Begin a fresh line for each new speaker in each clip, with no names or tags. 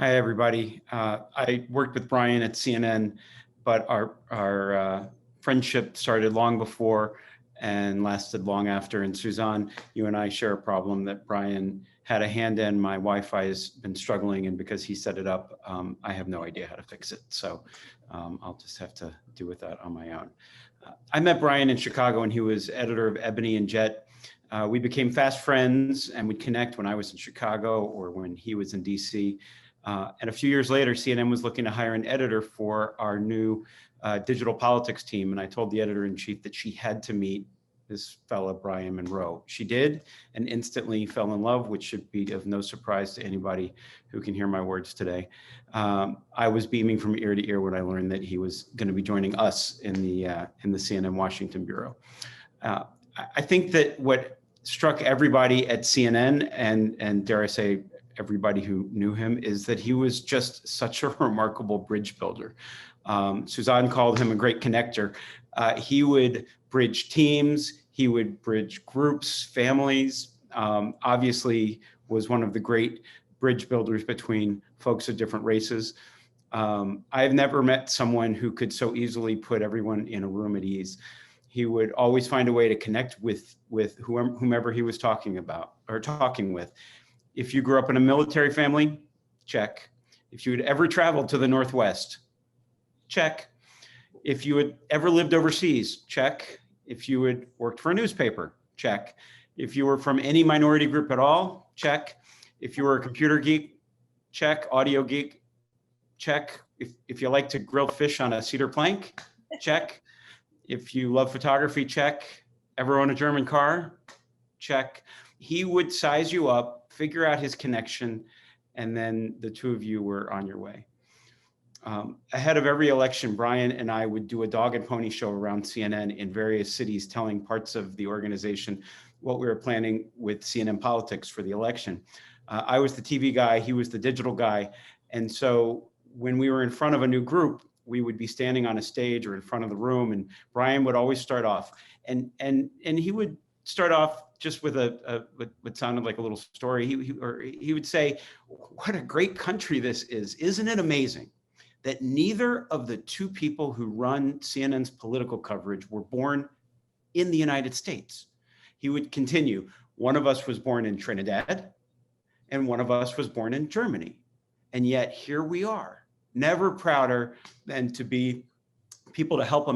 Hi, everybody. I worked with Bryan at CNN, but our friendship started long before and lasted long after. And Suzanne, you and I share a problem that Bryan had a hand in. My Wi-Fi has been struggling, and because he set it up, I have no idea how to fix it. So I'll just have to do with that on my own. I met Bryan in Chicago, and he was editor of Ebony and Jet. We became fast friends, and we'd connect when I was in Chicago or when he was in DC. And a few years later, CNN was looking to hire an editor for our new digital politics team. And I told the editor-in-chief that she had to meet this fella, Bryan Monroe. She did, and instantly fell in love, which should be of no surprise to anybody who can hear my words today. I was beaming from ear to ear when I learned that he was going to be joining us in the CNN Washington bureau. I think that what struck everybody at CNN, and dare I say, everybody who knew him, is that he was just such a remarkable bridge builder. Suzanne called him a great connector. He would bridge teams, he would bridge groups, families, obviously was one of the great bridge builders between folks of different races. I've never met someone who could so easily put everyone in a room at ease. He would always find a way to connect with whomever he was talking about or talking with. If you grew up in a military family, check. If you had ever traveled to the Northwest, check. If you had ever lived overseas, check. If you had worked for a newspaper, check. If you were from any minority group at all, check. If you were a computer geek, check. Audio geek, check. If you like to grill fish on a cedar plank, check. If you love photography, check. Ever own a German car? Check. He would size you up, figure out his connection, and then the two of you were on your way. Ahead of every election, Bryan and I would do a dog and pony show around CNN in various cities, telling parts of the organization what we were planning with CNN politics for the election. I was the TV guy, he was the digital guy. And so when we were in front of a new group, we would be standing on a stage or in front of the room, and Bryan would always start off. And he would start off just with what sounded like a little story. He would say, "What a great country this is. Isn't it amazing that neither of the two people who run CNN's political coverage were born in the United States?" He would continue, "One of us was born in Trinidad and one of us was born in Germany. And yet here we are, never prouder than to be people to help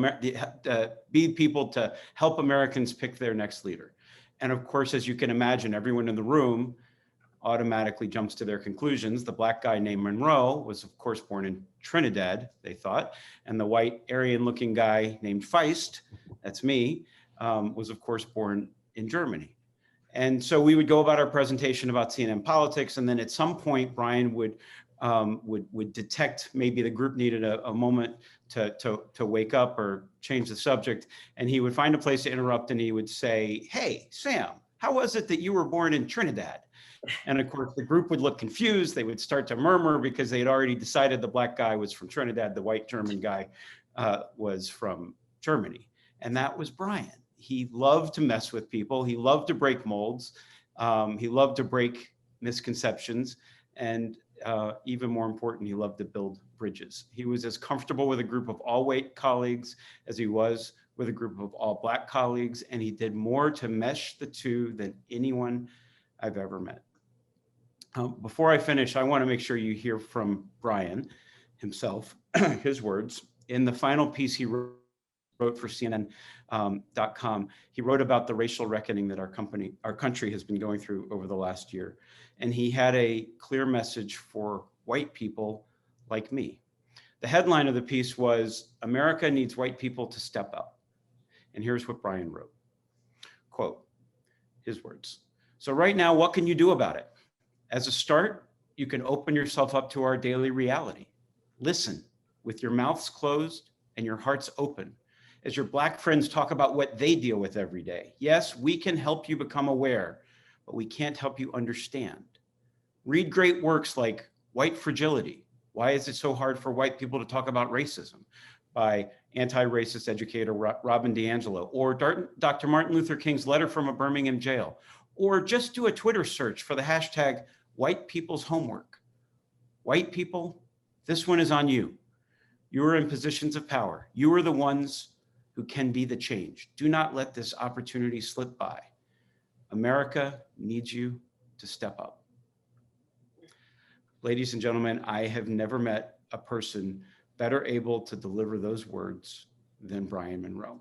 help Americans pick their next leader." And of course, as you can imagine, everyone in the room automatically jumps to their conclusions. The black guy named Monroe was, of course, born in Trinidad, they thought, and the white Aryan-looking guy named Feist, that's me, was, of course, born in Germany. And so we would go about our presentation about CNN politics, and then at some point, Bryan would detect maybe the group needed a moment to wake up or change the subject, and he would find a place to interrupt, and he would say, "Hey, Sam, how was it that you were born in Trinidad?" And of course, the group would look confused. They would start to murmur because they had already decided the black guy was from Trinidad, the white German guy was from Germany. And that was Bryan. He loved to mess with people. He loved to break molds. He loved to break misconceptions. And even more important, he loved to build bridges. He was as comfortable with a group of all white colleagues as he was with a group of all black colleagues. And he did more to mesh the two than anyone I've ever met. Before I finish, I want to make sure you hear from Bryan himself, his words. In the final piece he wrote for CNN.com, he wrote about the racial reckoning that our country has been going through over the last year. And he had a clear message for white people like me. The headline of the piece was, "America needs white people to step up." And here's what Bryan wrote. Quote, his words. "So right now, what can you do about it? As a start, you can open yourself up to our daily reality. Listen with your mouths closed and your hearts open as your black friends talk about what they deal with every day. Yes, we can help you become aware, but we can't help you understand. Read great works like White Fragility. Why is it so hard for white people to talk about racism? By anti-racist educator Robin DiAngelo, or Dr. Martin Luther King's Letter from a Birmingham Jail, or just do a Twitter search for the hashtag white people's homework. White people, this one is on you. You are in positions of power. You are the ones who can be the change. Do not let this opportunity slip by. America needs you to step up. Ladies and gentlemen, I have never met a person better able to deliver those words than Bryan Monroe.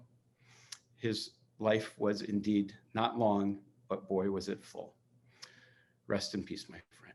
His life was indeed not long, but boy, was it full. Rest in peace, my friend.